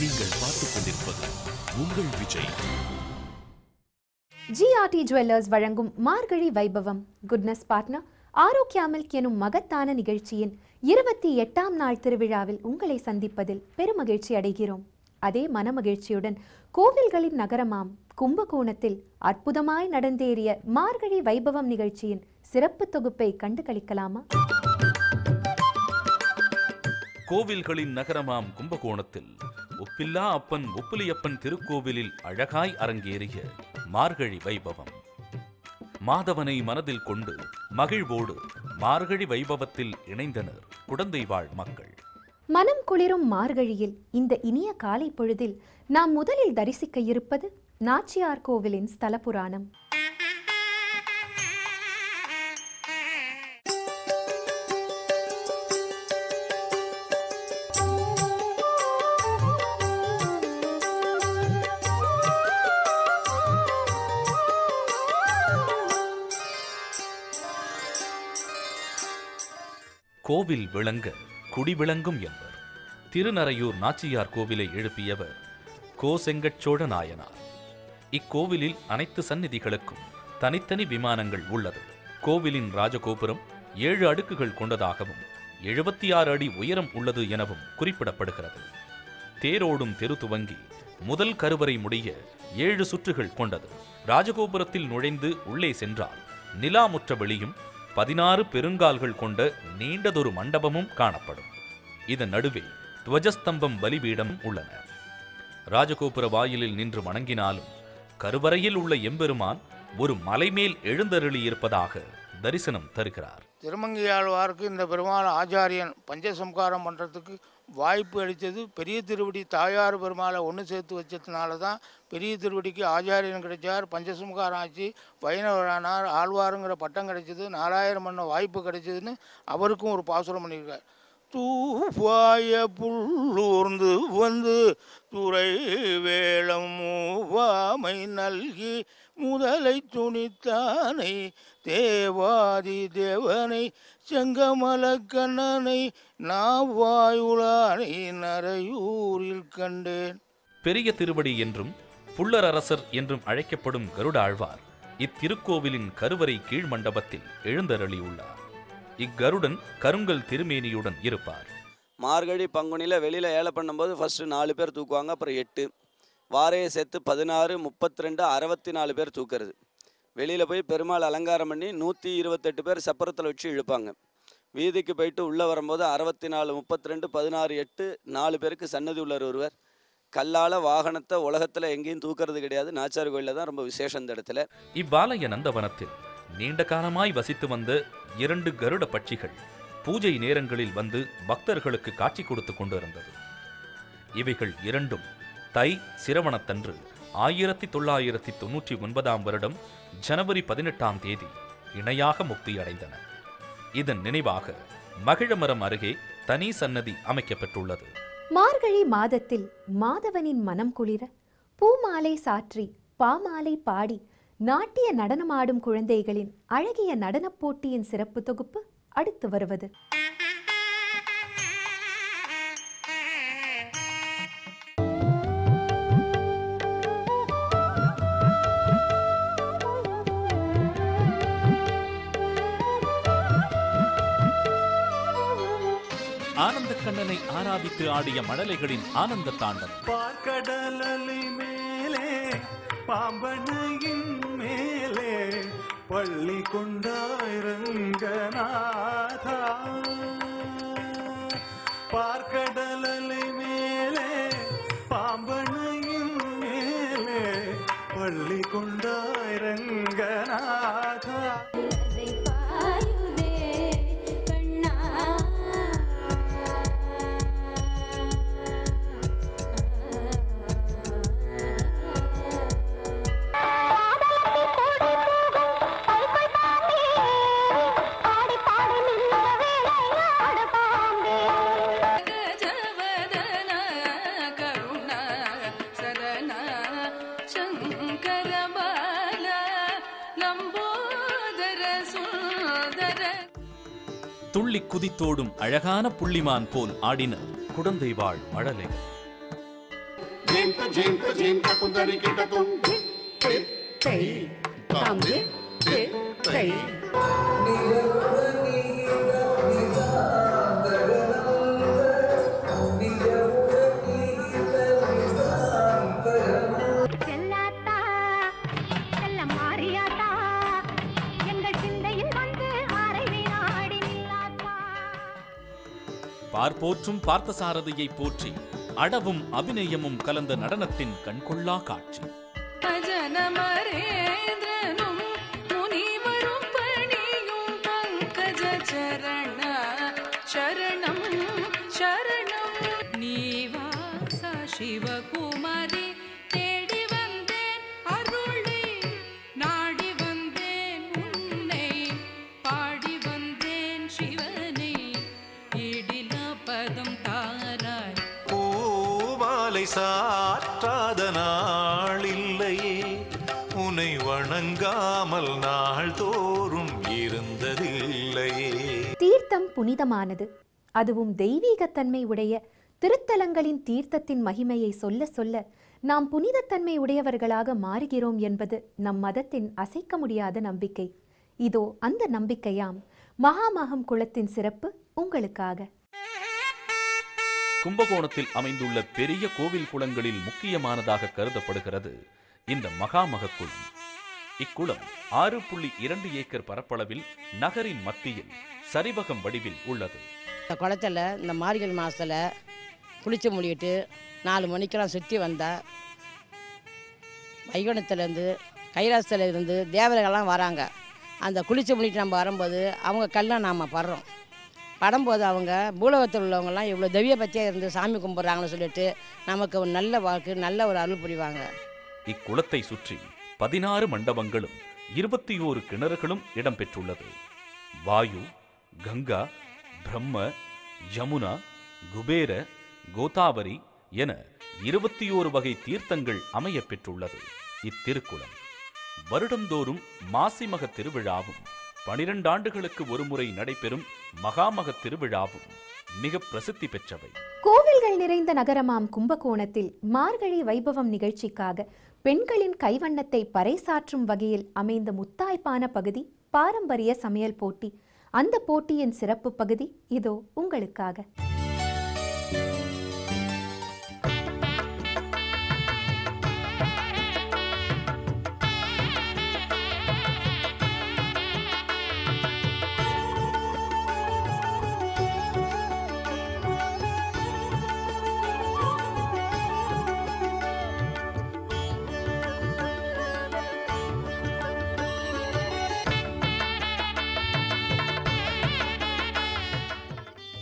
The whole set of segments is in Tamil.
நீங்கள் பார்த்துக் கொண்டிருப்பது உங்கள் விஜய். GRT ஜுவல்லர்ஸ் வழங்கும் மார்கழி வைபவம் குட்னஸ் பார்ட்னர் ஆரோக்கியா மில்க் எனும் மகத்தான நிகழ்ச்சியின் 28ஆம் நாள் திருவிழாவில் உங்களை சந்திப்பதில் பெருமகிழ்ச்சி அடைகிறோம். அதே மனமகிழ்ச்சியுடன் கோவில்களின் நகரமாம் கும்பகோணத்தில் அற்புதமாய் நடந்தேறிய மார்கழி வைபவம் நிகழ்ச்சியின் சிறப்பு தொகுப்பை கண்டு களிக்கலாமா? கோவில்களின் நகரமாம் கும்பகோணத்தில் ஒப்பில்லா அப்பன் ஒப்புலியப்பன் திருக்கோவிலில் அழகாய் அரங்கேறிய மார்கழி வைபவம். மாதவனை மனதில் கொண்டு மகிழ்வோடு மார்கழி வைபவத்தில் இணைந்தனர் குடந்தை வாழ் மக்கள். மனம் குளிரும் மார்கழியில் இந்த இனிய காலை பொழுதில் நாம் முதலில் தரிசிக்க இருப்பது நாச்சியார் கோவிலின் ஸ்தல புராணம். கோவில் விளங்க குடி விளங்கும் என்பர். திருநறையூர் நாச்சியார் கோவிலை எழுப்பியவர் கோசெங்கச்சோழ நாயனார். இக்கோவிலில் அனைத்து சந்நிதிகளுக்கும் தனித்தனி விமானங்கள் உள்ளது. கோவிலின் ராஜகோபுரம் 7 அடுக்குகள் கொண்டதாகவும் 76 அடி உயரம் உள்ளது எனவும் குறிப்பிடப்படுகிறது. தேரோடும் தெரு துவங்கி முதல் கருவறை முடிய 7 சுற்றுகள் கொண்டது. ராஜகோபுரத்தில் நுழைந்து உள்ளே சென்றால் நிலாமுற்ற வெளியும் 16 பெருங்கால்கள் கொண்ட நீண்டதொரு மண்டபமும் காணப்படும். இதன் நடுவே துவஜஸ்தம்பம் பலிபீடம் உள்ளன. ராஜகோபுர வாயிலில் நின்று வணங்கினாலும் கருவறையில் உள்ள எம்பெருமான் ஒரு மலைமேல் எழுந்தருளி இருப்பதாக தரிசனம் தருகிறார். திருமங்கையாழ்வாருக்கு இந்த பெருமாள் ஆச்சாரியன் பஞ்சசம்காரம் பண்ணுறதுக்கு வாய்ப்பு அளித்தது பெரிய திருவடி தாயார் பெருமாளை ஒன்று சேர்த்து வச்சதுனால தான் பெரிய திருவடிக்கு ஆச்சாரியன் கிடைச்சார். பஞ்சசம்காரம் ஆச்சு, வைணவரானார், ஆழ்வாருங்கிற பட்டம் கிடைச்சது, 4000 மணி வாய்ப்பு கிடைச்சதுன்னு அவருக்கும் ஒரு பாசுரம் பண்ணியிருக்கார். தூவாய புள்ளூர்ந்து வந்து துறை வேளம் மூவாமை நல்கி முதலை துணித்தானை தேவாதி தேவனை செங்கமல கண்ணனை நாவாயுளானை நரையூரில் கண்டேன். பெரிய திருவடி என்றும் புள்ளரசர் என்றும் அழைக்கப்படும் கருடாழ்வார் இத்திருக்கோவிலின் கருவறை கீழ் மண்டபத்தில் எழுந்தருளியுள்ளார். இக்கருடன் கருங்கல் திருமேனியுடன் இருப்பார். மார்கழி பங்குனியில் வெளியில் ஏழை பண்ணும்போது ஃபஸ்ட்டு 4 பேர் தூக்குவாங்க, அப்புறம் 8, வாரையை சேர்த்து 16, 32, 64 பேர் தூக்கிறது. வெளியில் போய் பெருமாள் அலங்காரம் பண்ணி 128 பேர் சப்பரத்தில் வச்சு இழுப்பாங்க. வீதிக்கு போயிட்டு உள்ளே வரும்போது 64, 32, 16, 8, 4 பேருக்கு சன்னதி உள்ளவர் ஒருவர். கல்லால் வாகனத்தை உலகத்தில் எங்கேயும் தூக்கிறது கிடையாது. நாச்சியார் கோயிலில் தான் ரொம்ப விசேஷம் இந்த இடத்துல. இவ்வாலய நந்தவனத்தில் நீண்ட காலமாய் வசித்து வந்த 2 கருட பட்சிகள் பூஜை நேரங்களில் வந்து பக்தர்களுக்கு காட்சி கொடுத்து கொண்டிருந்தது. இவைகள் இரண்டும் தை சிரவணத்தன்று 1999ஆம் வருடம் ஜனவரி 18ஆம் தேதி இணையாக முக்தி அடைந்தன. இதன் நினைவாக மகிழமரம் அருகே தனி சன்னதி அமைக்கப்பட்டுள்ளது. மார்கழி மாதத்தில் மாதவனின் மனம் குளிர பூமாலை சாற்றி பாமாலை பாடி நாட்டிய நடனமாடும் குழந்தைகளின் அழகிய நடனப் போட்டியின் சிறப்பு தொகுப்பு அடுத்து வருவது. ஆனந்த கண்ணனை ஆராதித்து ஆடிய மழலைகளின் ஆனந்த தாண்டம். பார்க்கடலலை மேலே பாம்பனையின் மேலே பள்ளி கொண்டாயிரங்கநாதா. பார்க்கடலலை மேலே பாம்பனையின் மேலே பள்ளி கொண்டாயிரங்கநாதா. துள்ளி குதித்தோடும் அழகான புள்ளிமான் போல் ஆடினர் குடந்தை வாழ் மழலைகள். झिंक झिंक कुंदरी किटतुम झिक तई ताम झिक तई பார்ப்போற்றும் பார்த்தசாரதியை போற்றி அடவும் அபிநயமும் கலந்த நடனத்தின் கண்கொள்ளா காட்சி. சிவகுமாரி தேடி வந்தேன் அருளே நாடி வந்தேன் உன்னை பாடி வந்தேன் சிவனை இடில பதம் தாராய். பூமாலை சாற்றாத நாள் இல்லையே உன்னை வணங்காமல் நாள் தோறும் இருந்ததில்லையே. தீர்த்தம் புனிதமானது, அதுவும் தெய்வீகத்தன்மை உடைய திருத்தலங்களின் தீர்த்தத்தின் மகிமையை சொல்ல சொல்ல நாம் புனிதத்தன்மை உடையவர்களாக மாறுகிறோம் என்பது நம் மதத்தின் அசைக்க முடியாத நம்பிக்கை. இதோ அந்த நம்பிக்கையாம் மகாமகம் குளத்தின் சிறப்பு உங்களுக்காக. கும்பகோணத்தில் அமைந்துள்ள பெரிய கோவில் குளங்களில் முக்கியமானதாக கருதப்படுகிறது இந்த மகாமக குளம். இக்குளம் 6.2 ஏக்கர் பரப்பளவில் நகரின் மத்தியில் சரிவகம் வடிவில் உள்ளது. இந்த குளத்தில் இந்த மார்கழி மாதத்தில் குளிச்சு முடிவிட்டு 4 மணிக்கெல்லாம் சுற்றி வந்தால் வைகுண்டத்துலேருந்து கைலாசத்துலேருந்து தேவர்கள்லாம் வராங்க. அந்த குளிச்சு முடிட்டு நம்ம வரும்போது அவங்க கல்லாம் நாம் படுறோம். படும்போது அவங்க பூலோகத்தில் உள்ளவங்கெல்லாம் இவ்வளோ தெய்வ பற்றியாக இருந்து சாமி கும்பிட்றாங்கன்னு சொல்லிட்டு நமக்கு ஒரு நல்ல வாக்கு, நல்ல ஒரு அருள் புரிவாங்க. இக்குளத்தை சுற்றி 16 மண்டபங்களும் 21 கிணறுகளும் இடம்பெற்றுள்ளது. வாயு, கங்கா, பிரம்ம, யமுனா, குபேர, கோதாவரி என 21 வகை தீர்த்தங்கள் அமைய பெற்றுள்ளது. இத்திருக்குளம் வருடந்தோறும் மாசிமக திருவிழாவும் 12 ஆண்டுகளுக்கு ஒருமுறை நடைபெறும் மகாமக திருவிழாவும் மிக பிரசித்தி பெற்றவை. கோவில்கள் நிறைந்த நகரமாம் கும்பகோணத்தில் மார்கழி வைபவம் நிகழ்ச்சிக்காக பெண்களின் கைவண்ணத்தை பறைசாற்றும் வகையில் அமைந்த முத்தாய்ப்பான பகுதி பாரம்பரிய சமையல் போட்டி. அந்த போட்டியின் சிறப்பு பகுதி இதோ உங்களுக்காக.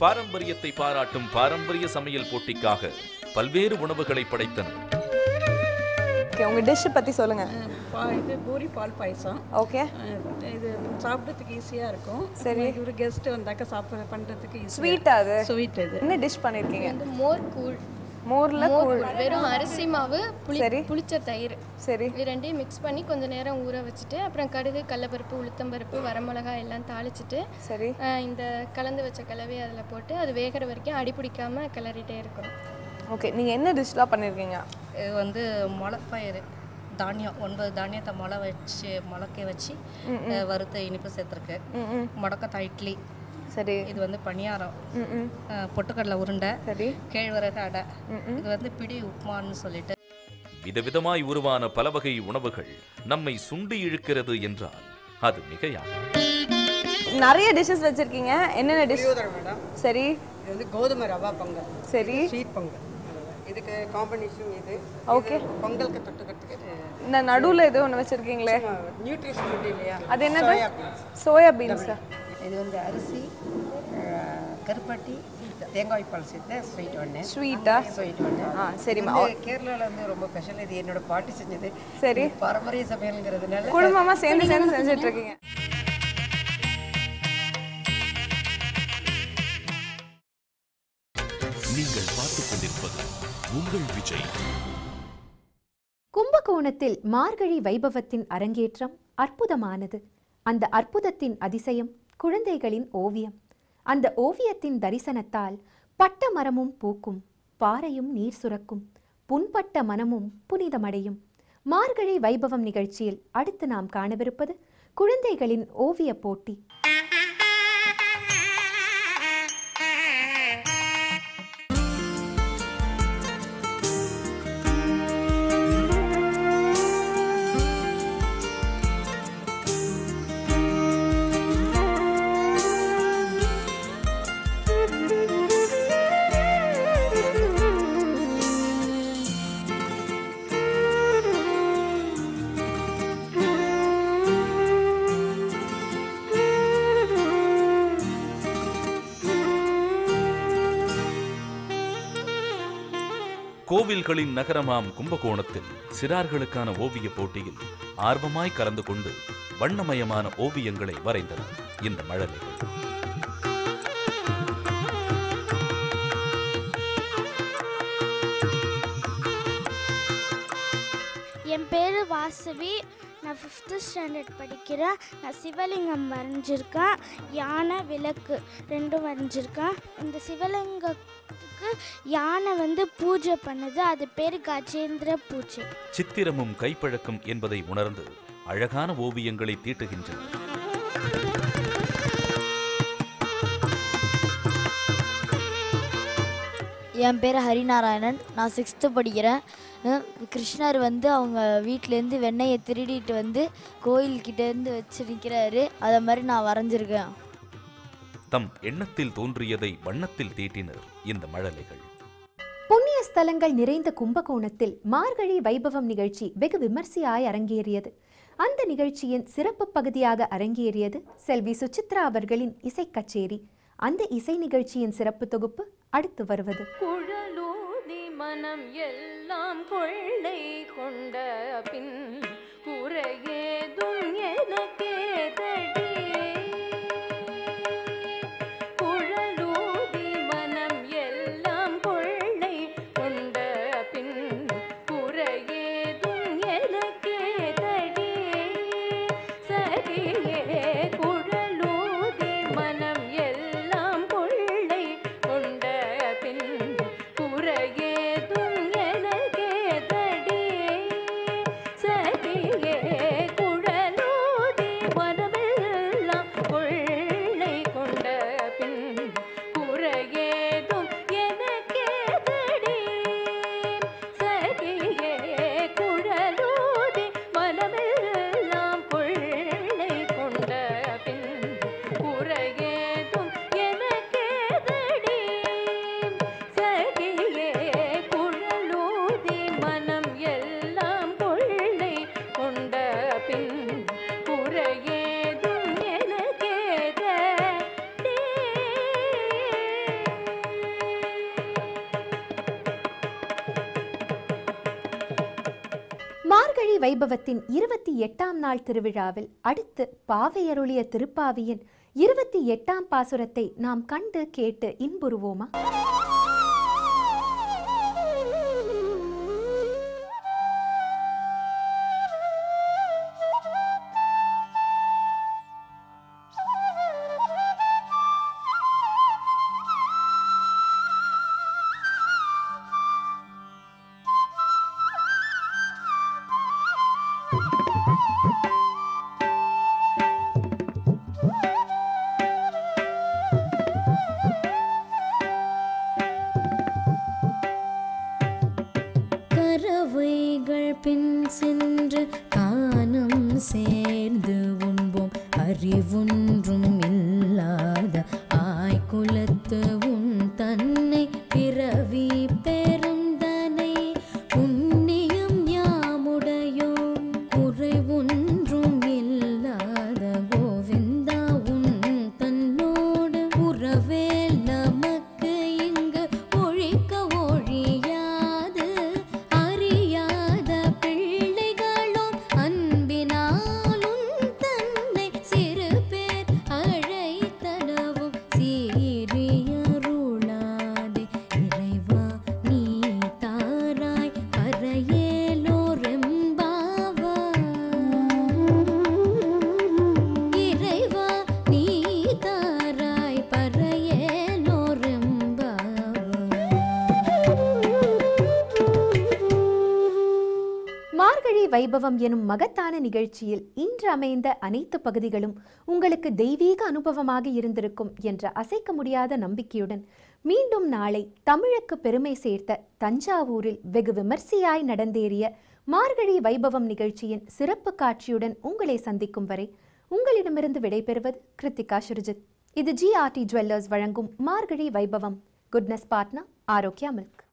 பாரம்பரியத்தை பாராட்டும் பாரம்பரிய சமையல் போட்டிக்காக பல்வேறு உணவுகளை படைத்தனர். உங்க டிஷ் பத்தி சொல்லுங்க. இது பூரி பால் பாயசம். ஓகே. இது சாப்பிட்றதுக்கு ஈஸியா இருக்கும். சரி. ஒரு கெஸ்ட் வந்தாக்க சாப்பிட பண்றதுக்கு ஸ்வீட். அது ஸ்வீட். இது என்ன டிஷ் பண்ணிருக்கீங்க? மோர் கூழ். மோர்ல கூழ். வெறும் அரிசி மாவு, புளிச்ச தயிர். சரி. இது ரெண்டையும் மிக்ஸ் பண்ணி கொஞ்ச நேரம் ஊற வச்சுட்டு அப்புறம் கடுகு, கடலைப்பருப்பு, உளுத்தம்பருப்பு, வரமிளகாய் எல்லாம் தாளிச்சிட்டு சரி இந்த கலந்து வச்ச கலவையை அதில் போட்டு அது வேகிற வரைக்கும் அடி பிடிக்காம கிளறிட்டே இருக்கணும். ஓகே. நீங்க என்ன டிஷ்லாம் பண்ணிருக்கீங்க? இது வந்து முளைப்பயிறு தானியம் 9 தானியத்தை முளைக்க வச்சு வறுத்த இனிப்பு சேர்த்துருக்கு. முடக்கத்தாய் இட்லி. சரி. இது வந்து பணியாரம். பொட்டுக்கடலை உருண்டை. சரி. கேழ்வரகு அடை. இது வந்து பிடி உப்புமான்னு சொல்லிட்டு விதவிதமாய் உருவான பல வகை உணவுகள் நம்மை சுண்டி இழுக்கிறது என்றால் அது மிகையாக. நிறைய டிஷ்ஷஸ் வச்சிருக்கீங்க. என்னென்ன டிஷ்? சரி. இது வந்து கோதுமை ரவா பொங்கல். சரி. ஸ்வீட் பொங்கல். இதுக்கு காம்பினேஷன் இது. ஓகே. பொங்கலுக்கு தொட்டுக்கிறதுக்கு இந்த நடுவுல ஏதோ ஒன்று வச்சிருக்கீங்களே, நியூட்ரிஷன் ஃபுட் இல்லையா? அது என்னது? Soya beans. இது வந்து அரிசி, கருப்பட்டி, தேங்காய் பால் சேர்த்து ஸ்வீட் ஒன்று. ஸ்வீட்டா? ஸ்வீட் ஒன்று. சரிம்மா. கேரளாவில் வந்து ரொம்ப ஸ்பெஷல். இது என்னோட பாட்டி செஞ்சது. சரி. பாரம்பரிய சமையல்ங்கிறதுனால குடும்பமா சேர்ந்து செஞ்சுட்டு இருக்கீங்க. நீங்கள் பார்த்துக் கொண்டிருப்பது உங்கள் விஜய். கும்பகோணத்தில் மார்கழி வைபவத்தின் அரங்கேற்றம் அற்புதமானது. அந்த அற்புதத்தின் அதிசயம் குழந்தைகளின் ஓவியம். அந்த ஓவியத்தின் தரிசனத்தால் பட்ட மரமும் பூக்கும், பாறையும் நீர் சுரக்கும், புண்பட்ட மனமும் புனிதமடையும். மார்கழி வைபவம் நிகழ்ச்சியில் அடுத்து நாம் காணவிருப்பது குழந்தைகளின் ஓவிய போட்டி. கோவில்களின் நகரமாம் கும்பகோணத்தில் சிறார்களுக்கான ஓவிய போட்டியில் ஆர்வமாய் கலந்து கொண்டு வண்ணமயமான ஓவியங்களை வரைந்தனர் இந்த மழலைகள். என் பேர் வாசவி. நான் 5th ஸ்டாண்டர்ட் படிக்கிறேன். நான் சிவலிங்கம் வரைஞ்சிருக்கேன், யானை, விளக்கு 2 வரைஞ்சிருக்கேன். இந்த சிவலிங்கத்துக்கு யானை பூஜை பண்ணுது, அது பேர் கஜேந்திர பூஜை. சித்திரமும் கைப்பழக்கம் என்பதை உணர்ந்து அழகான ஓவியங்களை தீட்டுகின்றனர். என் பேர் ஹரிநாராயணன். நான் 6th படிக்கிறேன். கிருஷ்ணர் அவங்க வீட்டிலேருந்து வெண்ணெயை திருடிட்டு கோயில்கிட்டேருந்து வச்சு நிற்கிறாரு. அதை மாதிரி நான் வரைஞ்சிருக்கேன். தம் எண்ணத்தில் தோன்றியதை வண்ணத்தில் தீட்டினர் இந்த மழலைகள். புண்ணிய ஸ்தலங்கள் நிறைந்த கும்பகோணத்தில் மார்கழி வைபவம் நிகழ்ச்சி வெகு விமர்சையாய் அரங்கேறியது. அந்த நிகழ்ச்சியின் சிறப்பு பகுதியாக அரங்கேறியது செல்வி சுசித்ரா அவர்களின் இசை கச்சேரி. அந்த இசை நிகழ்ச்சியின் சிறப்பு தொகுப்பு அடுத்து வருவது. குழலூதி மனம் எல்லாம் கொள்ளை கொண்ட பின் குறையேதும் எனக்கேதடி. குழலூதி மனம் எல்லாம் கொள்ளை கொண்ட பின் குறையேதும் எனக்கேதடி. சரியே குழலூதி மனம் எல்லாம் கொள்ளை கொண்ட பின் குறையேதும் எனக்கேதடி. சரியே குழலூதி மனமெல்லாம் கொள்ளை கொண்ட பின் குறையேதும் எனக்கேதடி. சரியே குழலூதி மனமெல்லாம் கொள்ளை கொண்ட பின் குறையேதும் எனக்கேதடி. சரியே குழலூதி மனம் எல்லாம் கொள்ளை கொண்ட பின் குறையேதும் எனக்கேதடி. மார்கழி வைபவத்தின் 28ஆம் நாள் திருவிழாவில் அடுத்து பாவையருளிய திருப்பாவியின் 28ஆம் பாசுரத்தை நாம் கண்டு கேட்டு இன்புறுவோமா? கரவைகள் பின் சென்று கானம் சேர்ந்து உண்போம். அறிவொன்றும் இல்லாத ஆய்குலத்து உன் தன்னை பிறவி பெருந்தனை புண்ணியம் யாமுடையோம். குறை ஒன்றும் இல்லாத கோவிந்தா உன் தன்னோடு உறவேல் நமக்கு இங்கு ஒழிக்க ஒழியாது. அறியாத பிள்ளைகளும் அன்பினாலும் தன்னை சிறு பேர் அழை மார்கழி வைபவம் எனும் மகத்தான நிகழ்ச்சியில் இன்று அமைந்த அனைத்து பகுதிகளும் உங்களுக்கு தெய்வீக அனுபவமாக இருந்திருக்கும் என்ற அசைக்க முடியாத நம்பிக்கையுடன் மீண்டும் நாளை தமிழுக்கு பெருமை சேர்த்த தஞ்சாவூரில் வெகு விமர்சையாய் நடந்தேறிய மார்கழி வைபவம் நிகழ்ச்சியின் சிறப்பு காட்சியுடன் உங்களை சந்திக்கும் வரை உங்களிடமிருந்து விடைபெறுவது கிருத்திகா சுர்ஜித். இது GRT ஜுவல்லர்ஸ் வழங்கும் மார்கழி வைபவம். Goodness partner Arokya milk.